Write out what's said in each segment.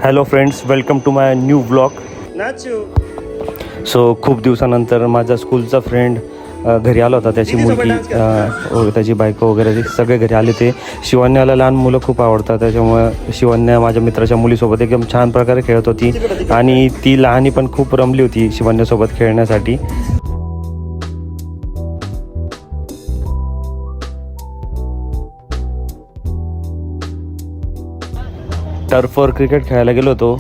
Hello friends, welcome to my new blog. So खूप दिवसानंतर माझा स्कूलचा फ्रेंड घरी आला होता. त्याची मुलगी, त्याची बायको वगैरे सगळे घरी आले ते. शिवन्याला लहान मुलं खूप आवडतात, त्याच्यामुळे शिवन्या माझ्या मित्राच्या मुलीसोबत एकदम छान प्रकारे खेळत होती आणि ती लहानी पण खूप रमली होती शिवन्यासोबत खेळण्यासाठी. टर्फवर क्रिकेट खेळायला गेलो होतो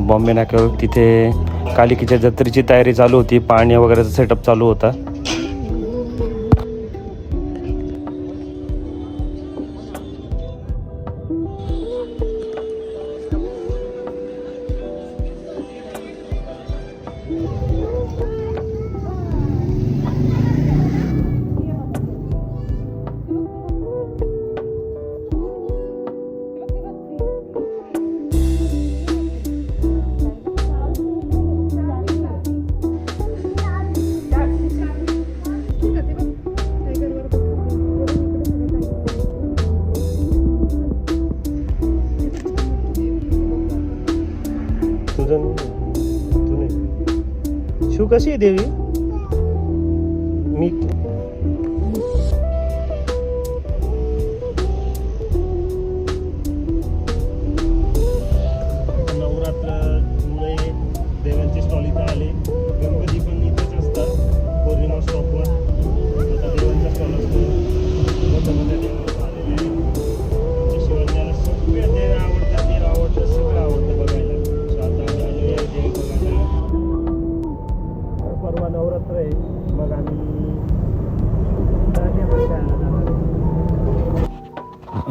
बॉम्बे नाक्यावर. तिथे कालिकीच्या जत्रेची तयारी चालू होती, पाणी वगैरेचा सेटअप चालू होता. शिव कशी आहे देवी? मी नवरात्रमुळे देवांचे स्टॉल इथं आले. गणपती पण इथेच असतात कोरिना स्टॉपवर. आता देवांचा स्टॉल असतो. मोठ्या देवाला आलेले आहे. शिवण्याला सगळे देव आवडतात, देव आवडतात, सगळं आवडतं बघायला. आता आलेले देव बघायला. परवा नवरात्र आहे, मग आम्ही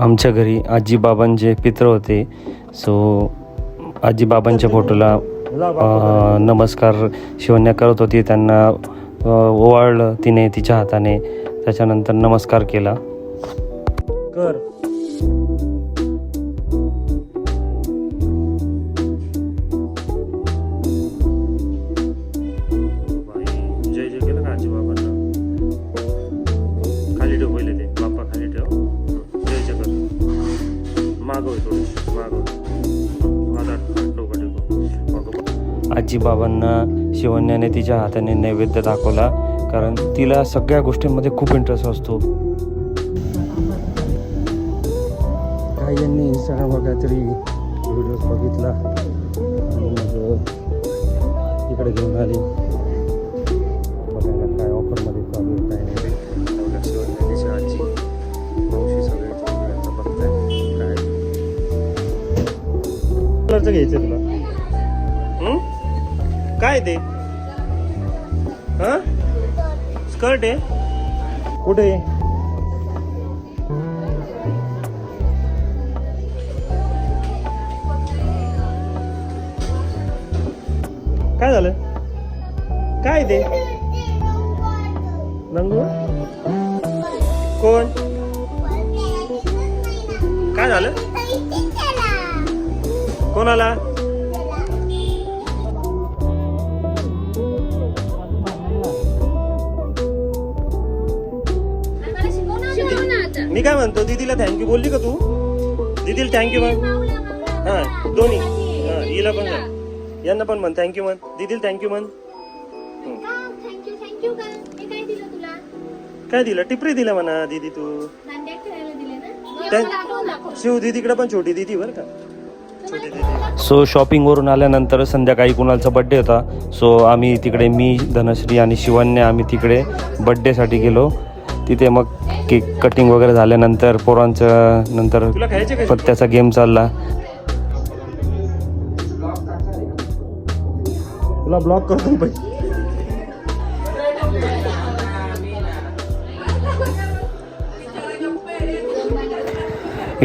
आमच्या घरी आजीबाबांचे पित्र होते. सो आजीबाबांच्या फोटोला नमस्कार शिवन्या करत होती. त्यांना ओवाळलं तिने तिच्या हाताने. त्याच्यानंतर नमस्कार केला. कर आजीबाबांना शिवन्याने तिच्या हाताने नैवेद्य दाखवला, कारण तिला सगळ्या गोष्टींमध्ये खूप इंटरेस्ट असतो. काही यांनी इंस्टाग्रामवर काहीतरी व्हिडिओज बघितला आणि मग इकडे घेऊन आली बघायला काय ऑफरमध्ये चालू आहे काय नाही. शिवन्याची आजी मावशी सगळे बघताय काय कलरचं घ्यायचं तुला. काय ते स्कर्ट आहे? कुठे? काय झालं? काय ते नंगू? कोण? काय झालं? कोणाला? मी काय म्हणतो, दीदीला थँक्यू बोलली का तू? दीदीला थँक्यू म्हण. हां दोन्ही, हां हिला पण म्हण, यांना पण म्हण थँक्यू म्हण. दीदीला थँक्यू म्हण. काय दिलं? टिपरी दिलं म्हणा दीदी तू. शिव दीदीकडे पण छोटी दीदी बरं का, छोटी दीदी. सो शॉपिंगवरून आल्यानंतर संध्याकाळी कुणालचा बड्डे होता. सो आम्ही तिकडे, मी, धनश्री आणि शिवन्या, आम्ही तिकडे बड्डेसाठी गेलो. तिथे मग केक कटिंग वगैरे झाल्यानंतर पोरांचं नंतर पत्त्याचा गेम चालला. तुला ब्लॉक करतो पाहिजे.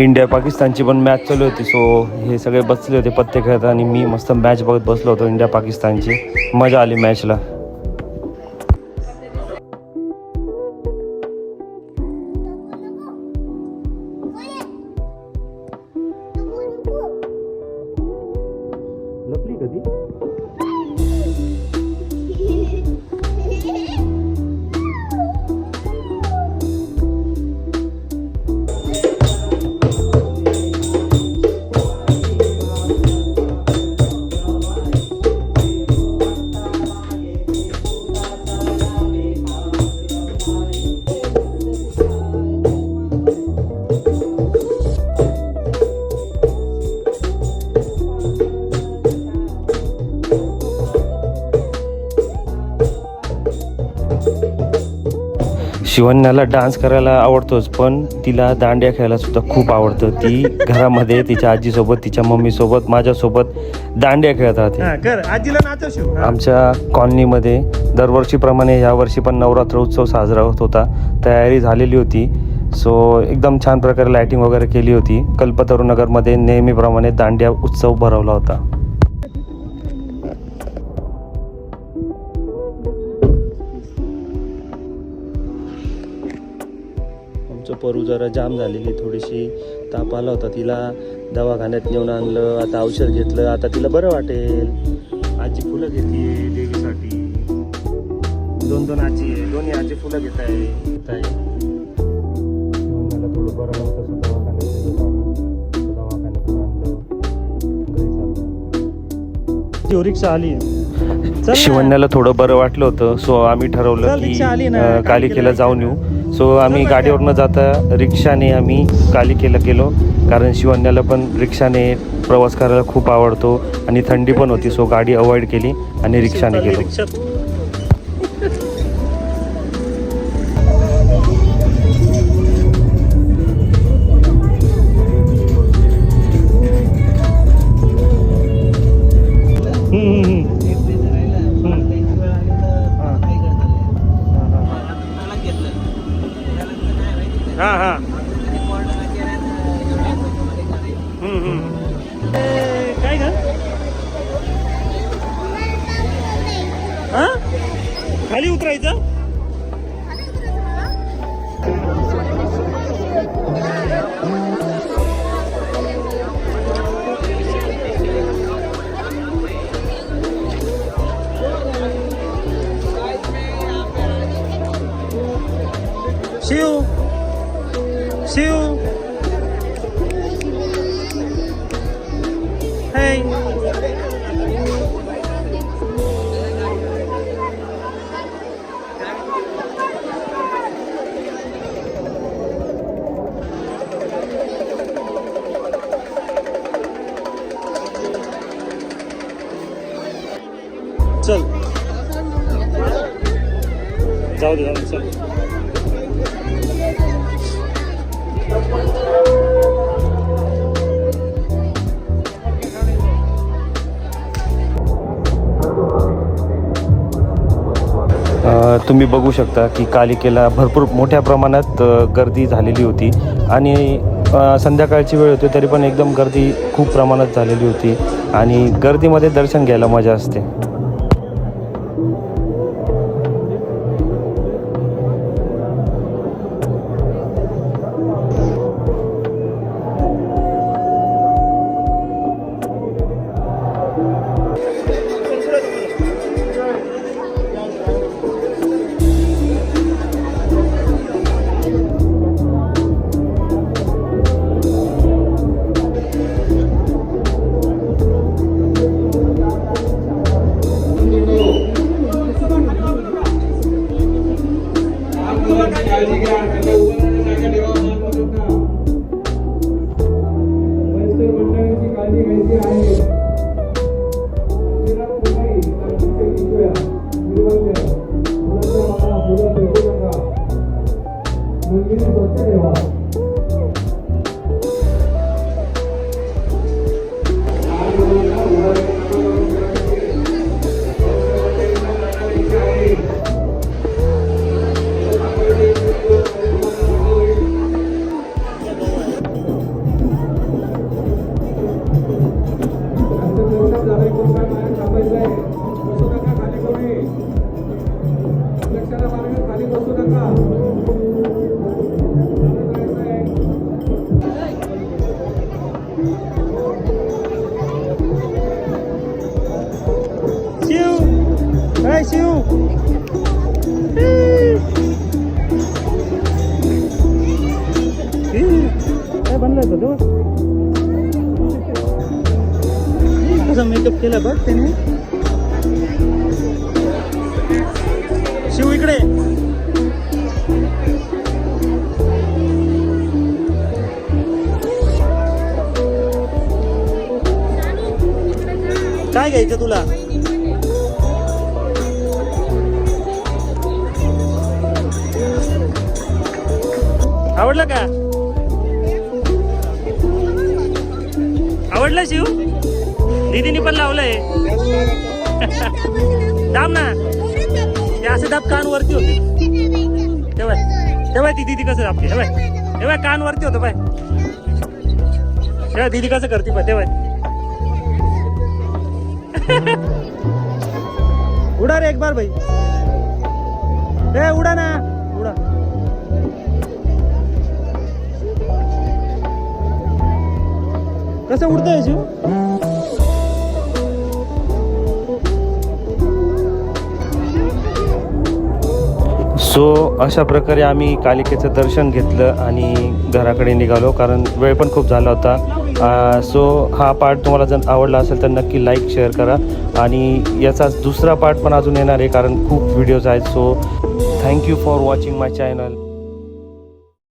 इंडिया पाकिस्तानची पण मॅच चालू होती. सो हे सगळे बसले होते पत्ते खेळत आणि मी मस्त मॅच बघत बसलो होतो इंडिया पाकिस्तानची. मजा आली मॅचला. लपली कधी? शिवण्याला डान्स करायला आवडतोच, पण तिला दांडिया खेळायला सुद्धा खूप आवडतं. ती घरामध्ये तिच्या आजीसोबत, तिच्या मम्मीसोबत, माझ्यासोबत दांडिया खेळत राहते. कर आजीला नाचव शिव. आमच्या कॉलनीमध्ये दरवर्षीप्रमाणे यावर्षी पण नवरात्र उत्सव साजरा होत होता. तयारी झालेली होती. सो एकदम छान प्रकारे लायटिंग वगैरे केली होती. कल्पतरुनगरमध्ये नेहमीप्रमाणे दांडिया उत्सव भरवला होता. आमचं परू जरा जाम झालेली, थोडीशी ताप आला होता तिला, दवाखान्यात नेऊन आणलं, आता औषध घेतलं, आता तिला बरं वाटेल. आजी फुलं घेते देवीसाठी, 2 आजी आहे, दोन्ही आजी फुलं घेत आहे. मला थोडं बरं नव्हतं, दवाखान्यात गेलो आम्ही, दवाखान्यातून आणलं, घरी चाललो. रिक्षा आली. शिवण्याला थोडं बरं वाटलं होतं, सो आम्ही ठरवलं की कालिकेला जाऊन येऊ. सो आम्ही गाडीवर न जाता रिक्षाने आम्ही कालिकेला गेलो, कारण शिवण्याला पण रिक्षाने प्रवास करायला खूप आवडतो आणि थंडी पण होती. सो गाडी अवॉइड केली आणि रिक्षाने गेलो. हा हा काय का हा खाली उतरायचं. शिव शिव hey चल जाऊ दे चल. तुम्ही बघू शकता की कालिकेला भरपूर मोठ्या प्रमाणात गर्दी झालेली होती आणि संध्याकाळची वेळ होती तरी पण एकदम गर्दी खूप प्रमाणात झालेली होती आणि गर्दीमध्ये दर्शन घ्यायला मजा असते. काय बनलाय तो कसा मेकअप केला बघ त्याने. शिव इकडे काय घ्यायचं तुला? आवडलं का? आवडलं शिव? दीदीने पण लावलंय. दाब ना ते असं दाब, कान वरती होते तेव्हा. तेव्हा ती दीदी कसं दाबते तेव्हा कान वरती होतं पाय. तेव्हा दीदी कसं करते पाय तेव्हा. उडा रे एक बार भाई. ए उडा ना उडा. कसं उडतंय शिव? सो अशा प्रकारे आम्ही कालिकेचं दर्शन घेतलं आणि घराकडे निघालो, कारण वेळ पण खूप झाला होता. सो हा पार्ट तुम्हाला जर आवडला असेल तर नक्की लाईक शेअर करा, आणि याचा दुसरा पार्ट पण अजून येणार आहे कारण खूप व्हिडिओज आहेत. So thank you for watching my channel.